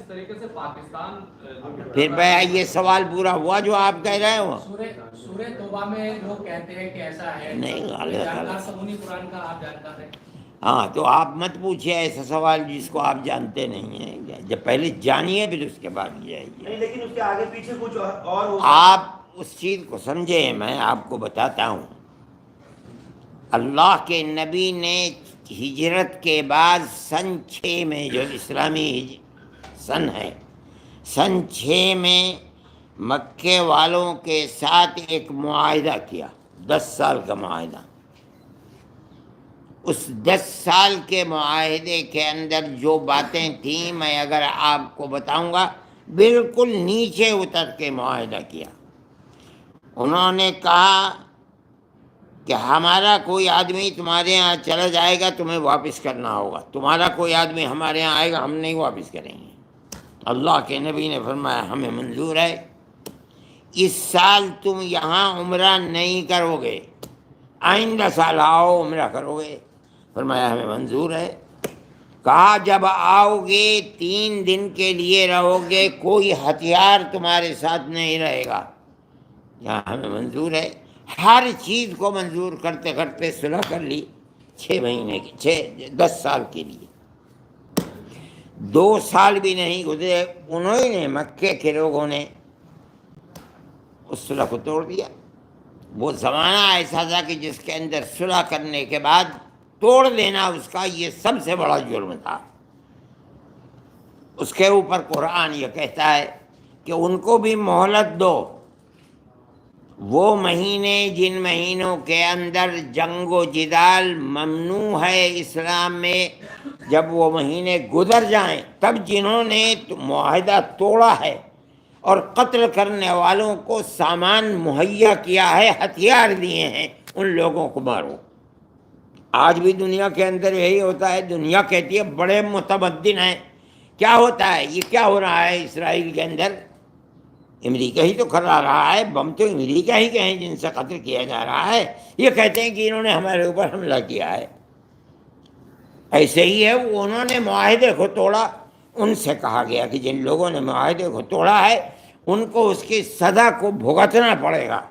جس طریقے سے پاکستان پھر یہ سوال پورا ہوا جو آپ کہہ رہے ہو؟ سورہ توبہ میں لوگ کہتے ہیں کہ ایسا ہے، نہیں، جانکار سمونی قرآن کا آپ جانکار ہیں؟ ہاں، تو آپ مت پوچھیے ایسا سوال جس کو آپ جانتے نہیں ہیں، جب پہلے جانیے پھر اس کے بعد جائیے. لیکن اس کے آگے پیچھے کچھ اور ہو آپ اس چیز کو سمجھے، میں آپ کو بتاتا ہوں. اللہ کے نبی نے ہجرت کے بعد سن 6 میں، جو اسلامی سن ہے، سن 6 میں مکے والوں کے ساتھ ایک معاہدہ کیا، 10 سال کا معاہدہ. اس 10 سال کے معاہدے کے اندر جو باتیں تھیں میں اگر آپ کو بتاؤں گا، بالکل نیچے اتر کے معاہدہ کیا. انہوں نے کہا کہ ہمارا کوئی آدمی تمہارے یہاں چلا جائے گا تمہیں واپس کرنا ہوگا، تمہارا کوئی آدمی ہمارے یہاں آئے گا ہم نہیں واپس کریں گے. اللہ کے نبی نے فرمایا ہمیں منظور ہے، اس سال تم یہاں عمرہ نہیں کرو گے، آئندہ سال آؤ عمرہ کرو گے. فرمایا ہمیں منظور ہے. کہا جب آؤ گے 3 دن کے لیے رہو گے، کوئی ہتھیار تمہارے ساتھ نہیں رہے گا. یہاں ہمیں منظور ہے. ہر چیز کو منظور کرتے کرتے صلح کر لی 6 مہینے کی، 10 سال کے لیے. 2 سال بھی نہیں گزرے، انہوں نے مکے کے لوگوں نے اس صلح کو توڑ دیا. وہ زمانہ ایسا تھا کہ جس کے اندر صلح کرنے کے بعد توڑ دینا اس کا یہ سب سے بڑا جرم تھا. اس کے اوپر قرآن یہ کہتا ہے کہ ان کو بھی مہلت دو. وہ مہینے جن مہینوں کے اندر جنگ و جدال ممنوع ہے اسلام میں، جب وہ مہینے گزر جائیں تب جنہوں نے معاہدہ توڑا ہے اور قتل کرنے والوں کو سامان مہیا کیا ہے، ہتھیار دیے ہیں، ان لوگوں کو مارو. آج بھی دنیا کے اندر یہی ہوتا ہے. دنیا کہتی ہے بڑے متمدن ہیں. کیا ہوتا ہے؟ یہ کیا ہو رہا ہے اسرائیل کے اندر؟ امریکہ ہی تو کرا رہا ہے، بم تو امریکہ ہی کے ہیں جن سے قتل کیا جا رہا ہے. یہ کہتے ہیں کہ انہوں نے ہمارے اوپر حملہ کیا ہے. ایسے ہی ہے، انہوں نے معاہدے کو توڑا. ان سے کہا گیا کہ جن لوگوں نے معاہدے کو توڑا ہے ان کو اس کی سزا کو بھگتنا پڑے گا.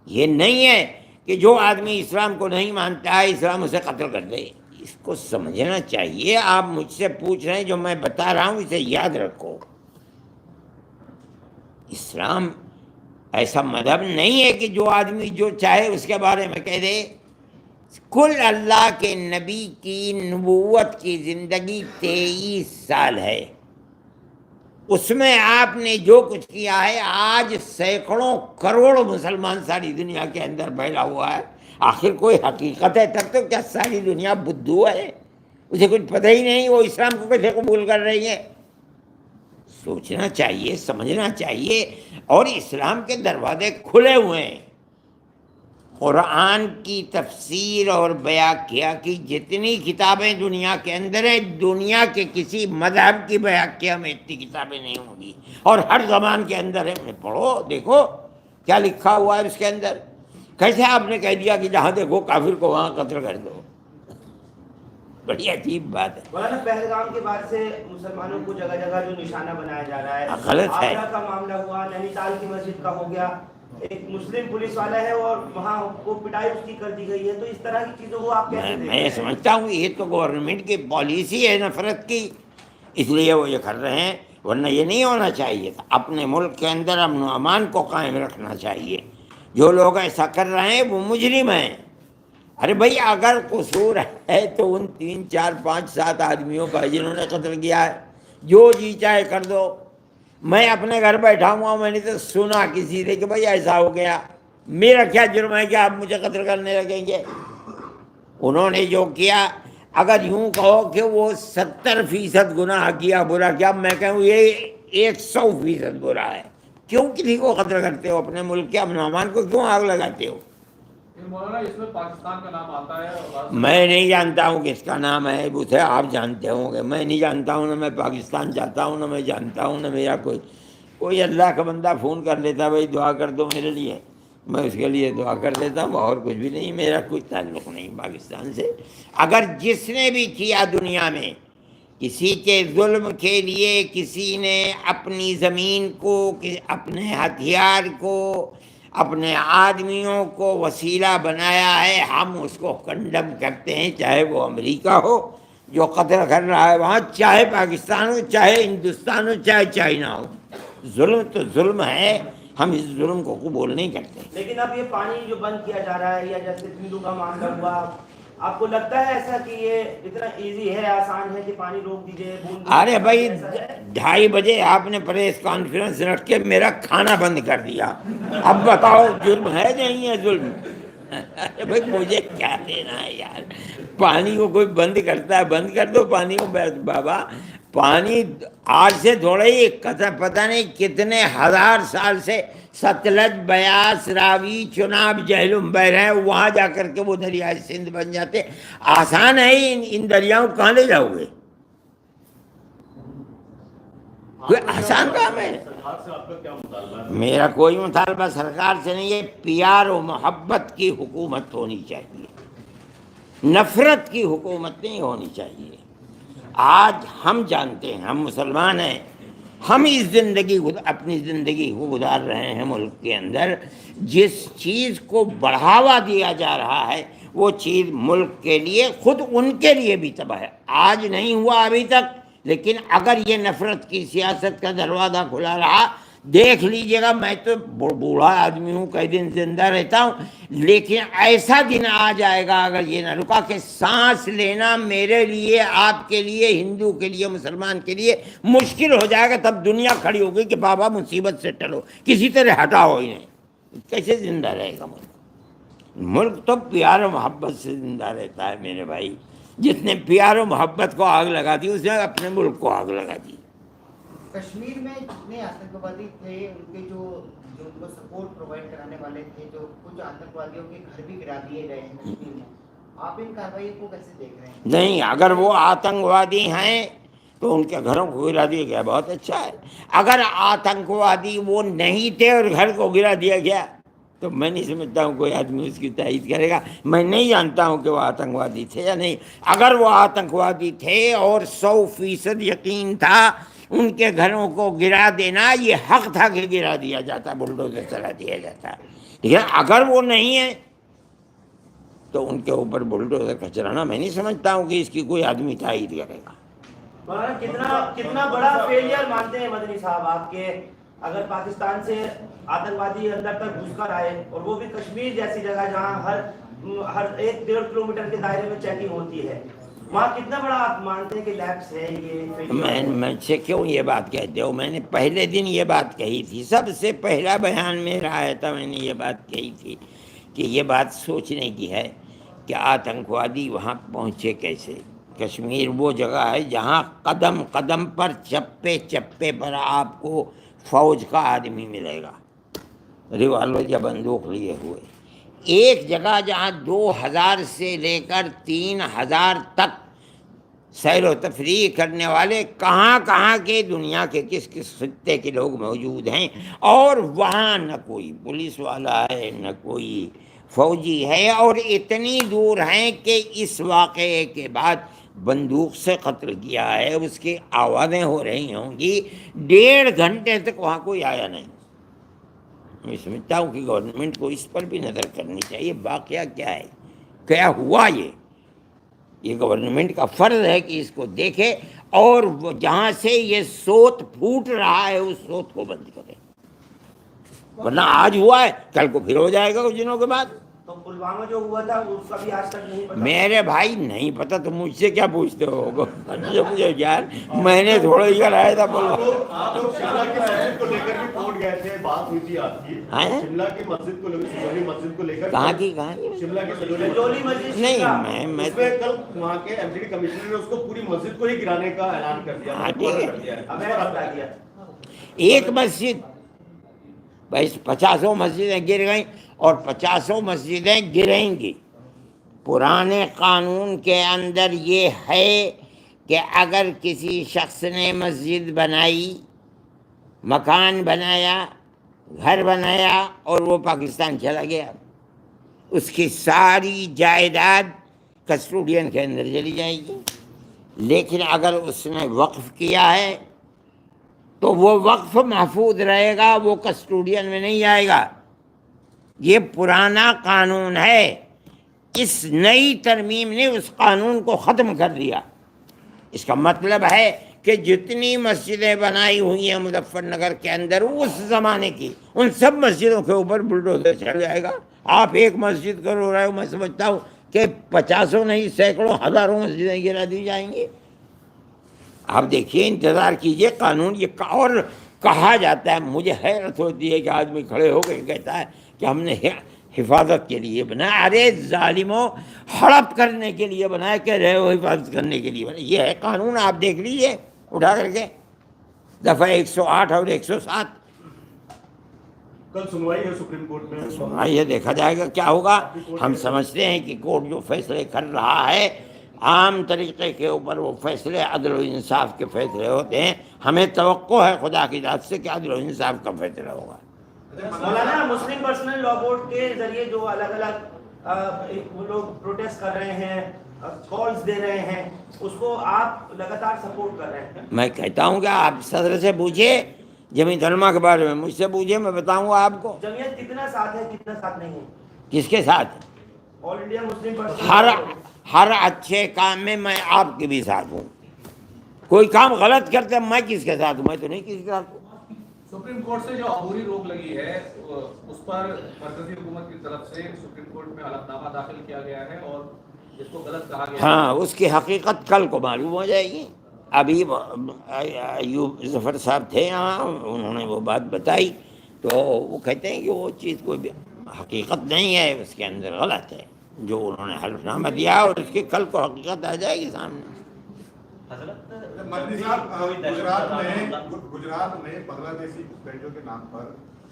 یہ نہیں ہے کہ جو آدمی اسلام کو نہیں مانتا ہے اسلام اسے قتل کر دے. اس کو سمجھنا چاہیے. آپ مجھ سے پوچھ رہے ہیں، جو میں بتا رہا ہوں اسے یاد رکھو. اسلام ایسا مذہب نہیں ہے کہ جو آدمی جو چاہے اس کے بارے میں کہہ دے. کل اللہ کے نبی کی نبوت کی زندگی 23 سال ہے. اس میں آپ نے جو کچھ کیا ہے، آج سینکڑوں کروڑ مسلمان ساری دنیا کے اندر پھیلا ہوا ہے. آخر کوئی حقیقت ہے تب تو کیا ساری دنیا بدھو ہے؟ اسے کچھ پتہ ہی نہیں وہ اسلام کو کیسے قبول کر رہی ہے. سوچنا چاہیے، سمجھنا چاہیے. اور اسلام کے دروازے کھلے ہوئے ہیں. قرآن کی تفسیر اور بیاکیا کی جتنی کتابیں دنیا کے اندر ہیں، دنیا کے کسی مذہب کی بیاکیا میں اتنی کتابیں نہیں ہوں گی. اور ہر زبان کے اندر ہے. پڑھو دیکھو کیا لکھا ہوا ہے اس کے اندر. کیسے آپ نے کہہ دیا کہ جہاں دیکھو کافر کو وہاں قتل کر دو؟ بڑی عجیب بات ہے. مولانا پہلگام کے بعد سے مسلمانوں کو جگہ جگہ جو نشانہ بنایا جا رہا ہے، غلط ہے. آگرہ کا معاملہ ہوا، نینی تال کی مسجد کا ہو گیا، ایک مسلم پولیس والا ہے اور وہاں وہ پٹائی اس کی کر دی گئی ہے. تو اس طرح کی چیزوں کو آپ کیسے دیکھتے ہیں؟ میں سمجھتا ہوں یہ تو گورنمنٹ کی پالیسی ہے نفرت کی، اس لیے وہ یہ کر رہے ہیں. ورنہ یہ نہیں ہونا چاہیے تھا. اپنے ملک کے اندر امن و امان کو قائم رکھنا چاہیے. جو لوگ ایسا کر رہے ہیں وہ مجرم ہیں. ارے بھائی اگر قصور ہے تو ان 3 4 5 7 آدمیوں کا جنہوں نے قتل کیا ہے، جو جی چاہے کر دو. میں اپنے گھر بیٹھا ہوا، میں نے تو سنا کسی سے کہ بھائی ایسا ہو گیا، میرا کیا جرم ہے کہ آپ مجھے قتل کرنے لگیں گے؟ انہوں نے جو کیا، اگر یوں کہو کہ وہ 70% گناہ کیا، برا کیا، میں کہوں یہ 100% برا ہے. کیوں کسی کو قتل کرتے ہو؟ اپنے ملک کے امن و امان کو کیوں آگ لگاتے ہو؟ مولانا اس میں پاکستان کا نام آتا ہے اور میں نہیں جانتا ہوں کس کا نام ہے، اسے آپ جانتے ہوں گے. میں نہیں جانتا ہوں، نہ میں پاکستان جاتا ہوں، نہ میں جانتا ہوں، نہ میرا کوئی اللہ کا بندہ فون کر لیتا بھائی دعا کر دو میرے لیے، میں اس کے لیے دعا کر دیتا ہوں. اور کچھ بھی نہیں، میرا کوئی تعلق نہیں پاکستان سے. اگر جس نے بھی کیا دنیا میں کسی کے ظلم کے لیے کسی نے اپنی زمین کو، اپنے ہتھیار کو، اپنے آدمیوں کو وسیلہ بنایا ہے، ہم اس کو کنڈم کرتے ہیں، چاہے وہ امریکہ ہو جو قتل کر رہا ہے وہاں، چاہے پاکستان ہو، چاہے ہندوستان ہو، چاہے چائنا ہو۔ ظلم تو ظلم ہے، ہم اس ظلم کو قبول نہیں کرتے۔ لیکن اب یہ پانی جو بند کیا جا رہا ہے، یا جیسے سندھو کا معاملہ ہوا، آپ کو لگتا ہے ایسا کہ یہ اتنا ایزی ہے، آسان ہے کہ پانی روک دیجئے؟ ارے بھائی 2:30 بجے آپ نے پریس کانفرنس رکھ کے میرا کھانا بند کر دیا، اب بتاؤ جرم ہے نہیں ہے ظلم؟ ارے بھائی مجھے کیا دینا ہے یار، پانی کو کوئی بند کرتا ہے، بند کر دو پانی کو۔ بابا پانی آج سے تھوڑا ہی پتہ نہیں کتنے ہزار سال سے ستلج، بیاس، راوی، چناب، جہلم بہ رہے ہیں، وہاں جا کر کے وہ دریائے سندھ بن جاتے۔ آسان ہے ان دریاؤں کہاں لے جاؤ گے؟ کوئی آسان کام ہے؟ سرکار سے آپ کا کیا مطالبہ ہے؟ میرا کوئی مطالبہ سرکار سے نہیں ہے، پیار و محبت کی حکومت ہونی چاہیے، نفرت کی حکومت نہیں ہونی چاہیے۔ آج ہم جانتے ہیں، ہم مسلمان ہیں، ہم اس اپنی زندگی کو گزار رہے ہیں ملک کے اندر، جس چیز کو بڑھاوا دیا جا رہا ہے وہ چیز ملک کے لیے، خود ان کے لیے بھی تباہ ہے۔ آج نہیں ہوا ابھی تک، لیکن اگر یہ نفرت کی سیاست کا دروازہ کھلا رہا، دیکھ لیجئے گا، میں تو بوڑھا آدمی ہوں، کئی دن زندہ رہتا ہوں، لیکن ایسا دن آ جائے گا اگر یہ نہ رکا کہ سانس لینا میرے لیے، آپ کے لیے، ہندو کے لیے، مسلمان کے لیے مشکل ہو جائے گا۔ تب دنیا کھڑی ہوگی کہ بابا مصیبت سے ٹلو، کسی طرح ہٹاؤ انہیں۔ کیسے زندہ رہے گا ملک؟ ملک تو پیار و محبت سے زندہ رہتا ہے میرے بھائی۔ جس نے پیار و محبت کو آگ لگا دی، اس نے اپنے ملک کو آگ لگا دی۔ کشمیر میں جتنے آتنکوادی تھے، ان کے جو ان کو سپورٹ پرووائڈ کرانے والے تھے، جو کچھ آتنکوادیوں کے گھر بھی گرا دیے گئے ہیں کشمیر میں، آپ ان کارروائی کو کیسے دیکھ رہے ہیں؟ نہیں، اگر وہ آتنکوادی ہیں تو ان کے گھروں کو گرا دیا گیا، بہت اچھا ہے۔ اگر آتنکوادی وہ نہیں تھے اور گھر کو گرا دیا گیا تو میں نہیں سمجھتا ہوں کوئی آدمی اس کی تائید کرے گا۔ میں نہیں جانتا ہوں کہ وہ آتنکوادی تھے یا نہیں۔ اگر وہ آتنکوادی تھے اور 100% یقین تھا ان کے گھروں کو گرا دینا، یہ حق تھا کہ گرا دیا جاتا، بلڈوزر چلا دیا جاتا۔ لیکن اگر وہ نہیں ہے تو ان کے اوپر بلڈوزر کا چلانا میں نہیں سمجھتا ہوں کہ اس کی کوئی آدمی تائید کرے گا۔ کتنا بڑا فیلئر مانتے ہیں مدنی صاحب آپ کے، اگر پاکستان سے آتنکوادی اندر تک گھس کر آئے، اور وہ بھی کشمیر جیسی جگہ جہاں ہر 1-1.5 کلومیٹر کے دائرے میں چیکنگ ہوتی ہے، وہاں کتنا بڑا آپ مانتے ہیں کہ لیپس ہے یہ؟ میں سے کیوں یہ بات کہتے ہو؟ میں نے پہلے دن یہ بات کہی تھی، سب سے پہلا بیان میرا آیا تھا، میں نے یہ بات کہی تھی کہ یہ بات سوچنے کی ہے کہ آتنکوادی وہاں پہنچے کیسے۔ کشمیر وہ جگہ ہے جہاں قدم قدم پر، چپے چپے پر آپ کو فوج کا آدمی ملے گا، ریوالور یا بندوق لیے ہوئے۔ ایک جگہ جہاں 2000 سے لے کر 3000 تک سیر و تفریح کرنے والے کہاں کہاں کے، دنیا کے کس کس خطے کے لوگ موجود ہیں، اور وہاں نہ کوئی پولیس والا ہے نہ کوئی فوجی ہے، اور اتنی دور ہیں کہ اس واقعے کے بعد بندوق سے قتل کیا ہے، اس کی آوازیں ہو رہی ہوں گی، 1.5 گھنٹے تک وہاں کوئی آیا نہیں۔ میں سمجھتا ہوں کہ گورنمنٹ کو اس پر بھی نظر کرنی چاہیے، واقعہ کیا ہے، کیا ہوا۔ یہ گورنمنٹ کا فرض ہے کہ اس کو دیکھے، اور وہ جہاں سے یہ سوت پھوٹ رہا ہے اس سوت کو بند کرے، ورنہ آج ہوا ہے کل کو پھر ہو جائے گا کچھ دنوں کے بعد۔ تو پلوامہ جو ہوا تھا اس کا بھی آج تک نہیں پتا؟ میرے بھائی نہیں پتا تو مجھ سے کیا پوچھتے ہو؟ مجھے یار میں نے تھوڑا ہی کرایا تھا آپ لوگ شملہ کی مسجد کو لے کر بھی پہنچ گئے تھے، بات ہوئی تھی آپ کی شملہ کی مسجد کو لے کر، سجولی مسجد کو لے کر۔ کہاں کی شملہ کی سجولی مسجد؟ نہیں، میں اس میں کل وہاں کے ایم سی ڈی کمشنر نے اس کو پوری مسجد کو ہی گرانے کا اعلان کر دیا۔ ہاں ٹھیک ہے، ایک مسجد بھائی 50 مسجدیں گر گئیں اور 50 مسجدیں گریں گی۔ پرانے قانون کے اندر یہ ہے کہ اگر کسی شخص نے مسجد بنائی، مکان بنایا، گھر بنایا اور وہ پاکستان چلا گیا، اس کی ساری جائیداد کسٹوڈین کے اندر چلی جائے گی۔ لیکن اگر اس نے وقف کیا ہے تو وہ وقف محفوظ رہے گا، وہ کسٹوڈین میں نہیں آئے گا۔ یہ پرانا قانون ہے، اس نئی ترمیم نے اس قانون کو ختم کر دیا۔ اس کا مطلب ہے کہ جتنی مسجدیں بنائی ہوئی ہیں مظفر نگر کے اندر اس زمانے کی، ان سب مسجدوں کے اوپر بلڈوزر چل جائے گا۔ آپ ایک مسجد کرو رہے ہو، میں سمجھتا ہوں کہ 50 نہیں 100 ہزاروں مسجدیں گرا دی جائیں گی۔ آپ دیکھیے، انتظار کیجئے، قانون یہ اور کہا جاتا ہے، مجھے حیرت ہوتی ہے کہ آدمی کھڑے ہو کے کہتا ہے کہ ہم نے حفاظت کے لیے بنایا۔ ارے ظالموں، ہڑپ کرنے کے لیے بنایا کہ رہے ہو حفاظت کرنے کے لیے بنایا؟ یہ ہے قانون، آپ دیکھ لیجئے اٹھا کر کے دفعہ 108 اور 107۔ کل سنوائی ہے سپریم کورٹ میں، سنوائی دیکھا جائے گا کیا ہوگا۔ ہم سمجھتے ہیں کہ کورٹ جو فیصلے کر رہا ہے عام طریقے کے اوپر وہ فیصلے عدل و انصاف کے فیصلے ہوتے ہیں۔ ہمیں توقع ہے خدا کی ذات سے کہ عدل و انصاف کا فیصلہ ہوگا۔ مولانا، مسلم پرسنل لاء بورڈ کے ذریعے جو الگ الگ وہ لوگ پروٹیسٹ کر رہے ہیں، کالز دے رہے ہیں، اس کو آپ لگاتار سپورٹ کر رہے ہیں؟ میں کہتا ہوں کہ آپ صدر سے پوچھیے، جمیعت علماء کے بارے میں مجھ سے پوچھیے، میں بتاؤں گا آپ کو جمعیت کتنا ساتھ ہے کتنا ساتھ نہیں ہے؟ کس کے ساتھ۔ آل انڈیا مسلم پرسنل ہر اچھے کام میں میں آپ کے بھی ساتھ ہوں۔ کوئی کام غلط کرتے میں کس کے ساتھ ہوں؟ میں تو نہیں کسی کے ساتھ ہوں۔ سپریم کورٹ سے جو عبوری روک لگی ہے اس پر مرکزی حکومت کی طرف سے سپریم کورٹ میں حلف نامہ داخل کیا گیا ہے اور اس کو غلط کہا گیا ہے۔ ہاں، اس کی حقیقت کل کو معلوم ہو جائے گی۔ ابھی ایوب ظفر صاحب تھے یہاں، انہوں نے وہ بات بتائی تو وہ کہتے ہیں کہ وہ چیز کوئی بھی حقیقت نہیں ہے، اس کے اندر غلط ہے جو انہوں نے حلف نامہ دیا، اور اس کی کل کو حقیقت آ جائے گی سامنے۔ مدنی صاحب، گجرات میں بنگلہ دیشی گھسپیٹیوں کے نام پر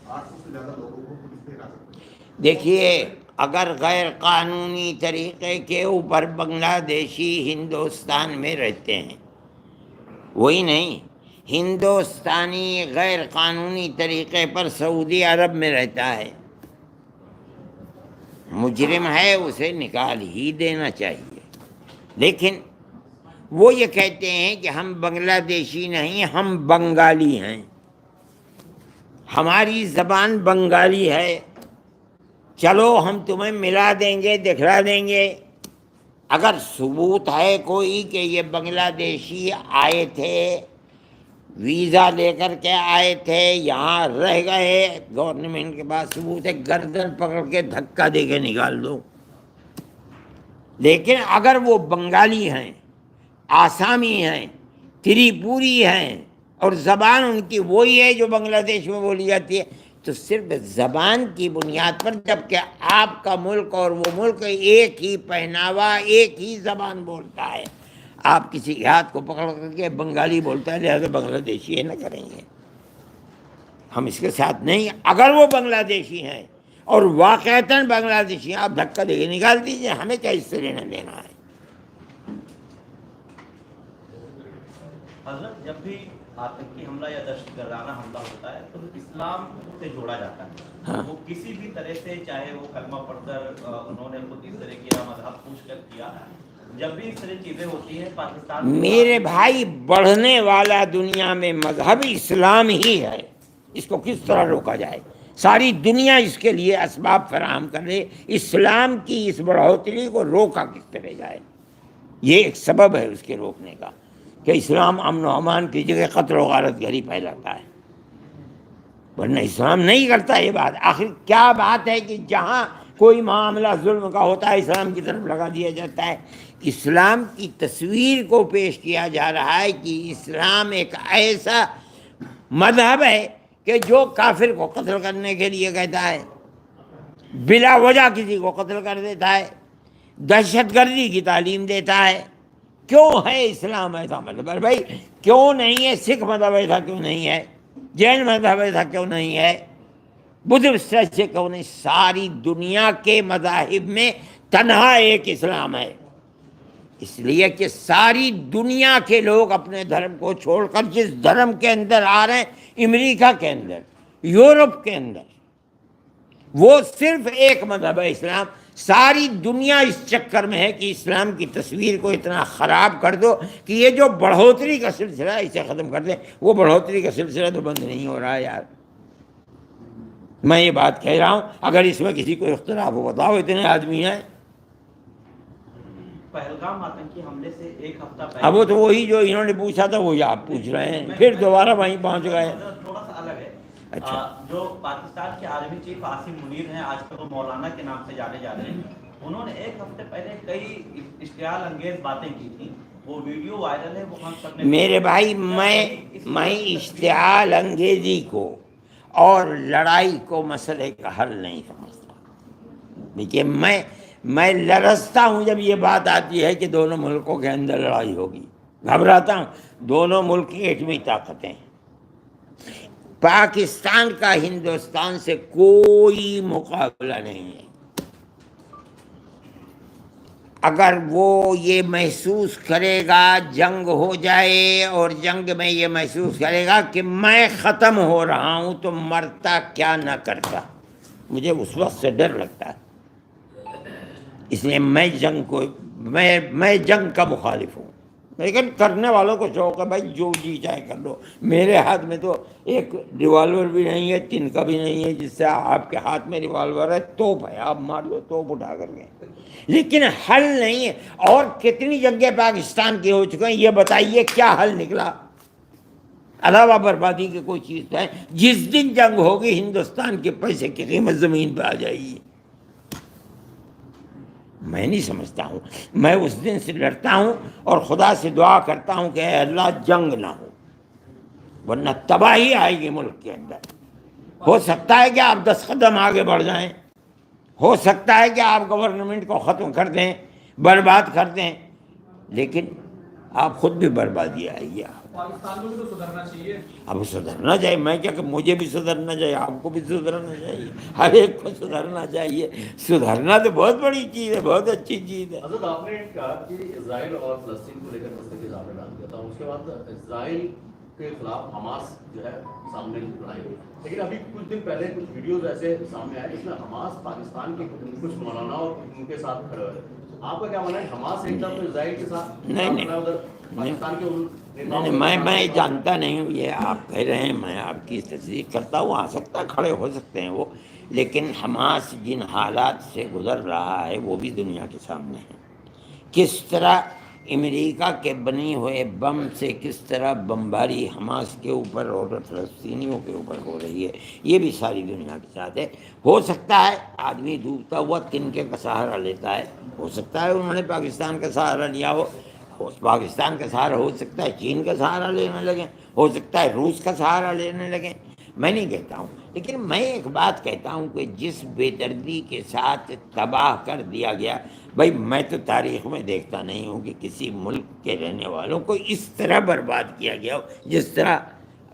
800 سے زیادہ لوگوں کو پولیس نے حراست میں۔ دیکھیے، اگر غیر قانونی طریقے کے اوپر بنگلہ دیشی ہندوستان میں رہتے ہیں، وہی نہیں، ہندوستانی غیر قانونی طریقے پر سعودی عرب میں رہتا ہے، مجرم ہے، اسے نکال ہی دینا چاہیے۔ لیکن وہ یہ کہتے ہیں کہ ہم بنگلہ دیشی نہیں، ہم بنگالی ہیں، ہماری زبان بنگالی ہے، چلو ہم تمہیں ملا دیں گے، دکھلا دیں گے۔ اگر ثبوت ہے کوئی کہ یہ بنگلہ دیشی آئے تھے، ویزا لے کر کے آئے تھے، یہاں رہ گئے، گورنمنٹ کے پاس ثبوت ہے، گردن پکڑ کے دھکا دے کے نکال دو۔ لیکن اگر وہ بنگالی ہیں، آسامی ہیں، تریپوری ہیں، اور زبان ان کی وہی ہے جو بنگلہ دیش میں بولی جاتی ہے، تو صرف زبان کی بنیاد پر، جبکہ آپ کا ملک اور وہ ملک ایک ہی پہناوا، ایک ہی زبان بولتا ہے، آپ کسی کے ہاتھ کو پکڑ کر کے بنگالی بولتا ہے لہذا بنگلہ دیشی ہے نہ کریں گے، ہم اس کے ساتھ نہیں۔ اگر وہ بنگلہ دیشی ہیں اور واقعتاً بنگلہ دیشی ہیں، آپ دھکا دے کے نکال دیجیے، ہمیں کیا اس سے لینا دینا ہے۔ حضرت، جب بھی آتنکی حملہ یا دہشت گردانہ حملہ ہوتا ہے تو اسلام سے جوڑا جاتا ہے، وہ کسی بھی طرح سے، چاہے وہ کلمہ پڑھ کر انہوں نے خود اس طرح کیا، مذہب پوچھ کر کیا، جب بھی اس طرح چیزیں ہوتی ہیں پاکستان میرے بھائی، بڑھنے والا دنیا میں مذہب اسلام ہی ہے، اس کو کس طرح روکا جائے؟ ساری دنیا اس کے لیے اسباب فراہم کر رہے، اسلام کی اس بڑھوتری کو روکا کس طرح جائے؟ یہ ایک سبب ہے اس کے روکنے کا کہ اسلام امن و امان کی جگہ قتل و غارت گری پھیلاتا ہے، ورنہ اسلام نہیں کرتا یہ بات۔ آخر کیا بات ہے کہ جہاں کوئی معاملہ ظلم کا ہوتا ہے اسلام کی طرف لگا دیا جاتا ہے؟ اسلام کی تصویر کو پیش کیا جا رہا ہے کہ اسلام ایک ایسا مذہب ہے کہ جو کافر کو قتل کرنے کے لیے کہتا ہے، بلا وجہ کسی کو قتل کر دیتا ہے، دہشت گردی کی تعلیم دیتا ہے۔ کیوں ہے اسلام ایسا مذہب؟ بھائی کیوں نہیں ہے سکھ مذہب ایسا کیوں نہیں ہے؟ جین مذہب ایسا کیوں نہیں ہے؟ بدھسٹ سے کیوں نہیں؟ ساری دنیا کے مذاہب میں تنہا ایک اسلام ہے، اس لیے کہ ساری دنیا کے لوگ اپنے دھرم کو چھوڑ کر جس دھرم کے اندر آ رہے ہیں، امریکہ کے اندر، یورپ کے اندر، وہ صرف ایک مذہب ہے اسلام، ساری دنیا اس چکر میں ہے کہ اسلام کی تصویر کو اتنا خراب کر دو کہ یہ جو بڑھوتری کا سلسلہ ہے اسے ختم کر دیں. وہ بڑھوتری کا سلسلہ تو بند نہیں ہو رہا ہے یار. میں یہ بات کہہ رہا ہوں, اگر اس میں کسی کو اختلاف ہو بتاؤ, اتنے آدمی ہیں. پہلگام آتنکی حملے سے ایک ہفتہ پہلے, اب وہ تو وہی جو انہوں نے پوچھا تھا وہی آپ پوچھ رہے ہیں, پھر دوبارہ وہیں پہنچ گئے. تھوڑا سا الگ ہے. اچھا. جو پاکستان کے آرمی چیف عاصم منیر ہیں, آج کل وہ مولانا کے نام سے جانے جاتے ہیں, انہوں نے ایک ہفتے پہلے کئی اشتعال انگیز باتیں کی تھیں. وہ ویڈیو وائرل ہے, وہ ہم سب نے. میرے بھائی, میں اشتعال انگیزی کو اور لڑائی کو مسئلے کا حل نہیں سمجھتا. دیکھیے, میں لرزتا ہوں جب یہ بات آتی ہے کہ دونوں ملکوں کے اندر لڑائی ہوگی. گھبراتا ہوں. دونوں ملک کی ایٹمی طاقتیں, پاکستان کا ہندوستان سے کوئی مقابلہ نہیں ہے. اگر وہ یہ محسوس کرے گا جنگ ہو جائے اور جنگ میں یہ محسوس کرے گا کہ میں ختم ہو رہا ہوں, تو مرتا کیا نہ کرتا. مجھے اس وقت سے ڈر لگتا ہے. اس لیے میں جنگ کا مخالف ہوں. لیکن کرنے والوں کو شوق ہے بھائی, جو جی چاہے کر لو. میرے ہاتھ میں تو ایک ریوالور بھی نہیں ہے, تن کا بھی نہیں ہے, جس سے آپ کے ہاتھ میں ریوالور ہے. توپ ہے, آپ مار لو توپ اٹھا کر کے. لیکن حل نہیں ہے. اور کتنی جنگیں پاکستان کی ہو چکے ہیں, یہ بتائیے کیا حل نکلا علاوہ بربادی کی کوئی چیز ہے؟ جس دن جنگ ہوگی ہندوستان کے پیسے کی قیمت زمین پہ آ جائے گی. میں نہیں سمجھتا ہوں. میں اس دن سے ڈرتا ہوں اور خدا سے دعا کرتا ہوں کہ اے اللہ جنگ نہ ہو, ورنہ تباہی آئے گی ملک کے اندر. ہو سکتا ہے کہ آپ 10 قدم آگے بڑھ جائیں, ہو سکتا ہے کہ آپ گورنمنٹ کو ختم کر دیں, برباد کر دیں, لیکن آپ خود بھی بربادی آئے گی. پاکستان کو بھی تو سدھرنا چاہیے. اب سدھرنا چاہیے. میں کیا کہ مجھے بھی سدھرنا چاہیے, آپ کو بھی سدھرنا چاہیے, ہر ایک کو سدھرنا چاہیے. سدھرنا تو بہت بڑی چیز ہے, بہت اچھی چیز ہے. حضرت آپ نے کہا کہ اسرائیل اور فلسطین کو لے کر مسئلے کے اظہار ڈال دیا تھا, اس کے بعد اسرائیل کے خلاف حماس جو ہے سامنے لڑائی ہوئی. لیکن ابھی کچھ دن پہلے کچھ ویڈیوز ایسے سامنے آئے جس میں حماس پاکستان کے کچھ مولانا اور ان کے ساتھ کھڑے ہوئے. آپ کا کیا ماننا ہے, حماس ایک طرف اسرائیل کے ساتھ, نہیں, پاکستان کے میں جانتا نہیں ہوں. یہ آپ کہہ رہے ہیں, میں آپ کی تصدیق کرتا ہوں. آ سکتا ہے, کھڑے ہو سکتے ہیں وہ, لیکن حماس جن حالات سے گزر رہا ہے وہ بھی دنیا کے سامنے ہے. کس طرح امریکہ کے بنے ہوئے بم سے کس طرح بمباری حماس کے اوپر اور فلسطینیوں کے اوپر ہو رہی ہے, یہ بھی ساری دنیا کے ساتھ ہے. ہو سکتا ہے آدمی ڈوبتا ہوا تنکے کا سہارا لیتا ہے, ہو سکتا ہے انہوں نے پاکستان کا سہارا لیا ہو. پاکستان کا سہارا ہو سکتا ہے چین کا سہارا لینے لگیں, ہو سکتا ہے روس کا سہارا لینے لگیں. میں نہیں کہتا ہوں, لیکن میں ایک بات کہتا ہوں کہ جس بے دردی کے ساتھ تباہ کر دیا گیا, بھائی میں تو تاریخ میں دیکھتا نہیں ہوں کہ کسی ملک کے رہنے والوں کو اس طرح برباد کیا گیا ہو جس طرح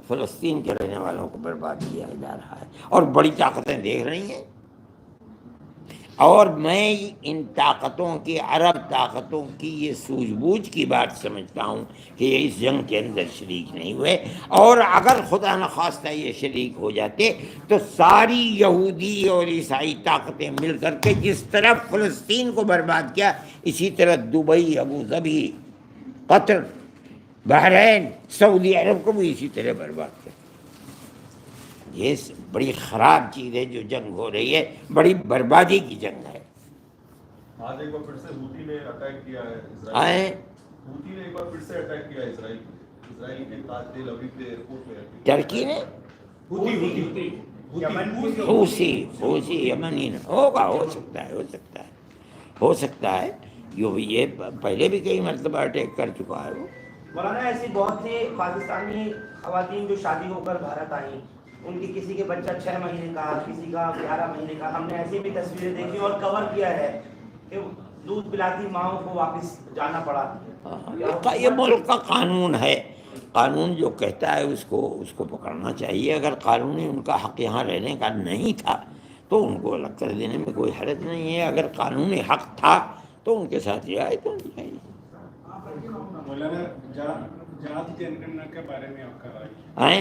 فلسطین کے رہنے والوں کو برباد کیا جا رہا ہے. اور بڑی طاقتیں دیکھ رہی ہیں, اور میں ان طاقتوں کی, عرب طاقتوں کی یہ سوجھ بوجھ کی بات سمجھتا ہوں کہ یہ اس جنگ کے اندر شریک نہیں ہوئے. اور اگر خدا نخواستہ یہ شریک ہو جاتے تو ساری یہودی اور عیسائی طاقتیں مل کر کے جس طرح فلسطین کو برباد کیا, اسی طرح دبئی, ابو ظبی, قطر, بحرین, سعودی عرب کو بھی اسی طرح برباد کیا. یہ بڑی خراب چیز ہے جو جنگ ہو رہی ہے, بڑی بربادی کی جنگ ہے. آج ایک بار پھر سے ہوتی نے اٹیک کیا ہے آئے, ہوتی نے ایک بار پھر سے اٹیک کیا ہے اسرائیل کے تیل ابیب کے ایئرپورٹ میں. ٹرکی نے حوثی یمنی نے, ہوگا, ہو سکتا ہے, ہو سکتا ہے. یہ پہلے بھی کئی مرتبہ اٹیک کر چکا ہے وہ. مولانا ایسی بہت سی پاکستانی خواتین جو شادی ہو کر بھارت آئیں, ان کی کسی کے بچہ 6 مہینے کا, کسی کا 11 مہینے کا. ہم نے ایسی بھی تصویریں دیکھی اور کور کیا ہے کہ دودھ پلاتی ماؤں کو واپس جانا پڑا. یہ ملک کا قانون ہے, قانون جو کہتا ہے اس کو پکڑنا چاہیے. اگر قانونی ان کا حق یہاں رہنے کا نہیں تھا تو ان کو الگ کر دینے میں کوئی حرج نہیں ہے. اگر قانونی حق تھا تو ان کے ساتھ رعایت ہونی چاہیے. مولانا جہاد جنرل کے بارے میں آپ کا رائے؟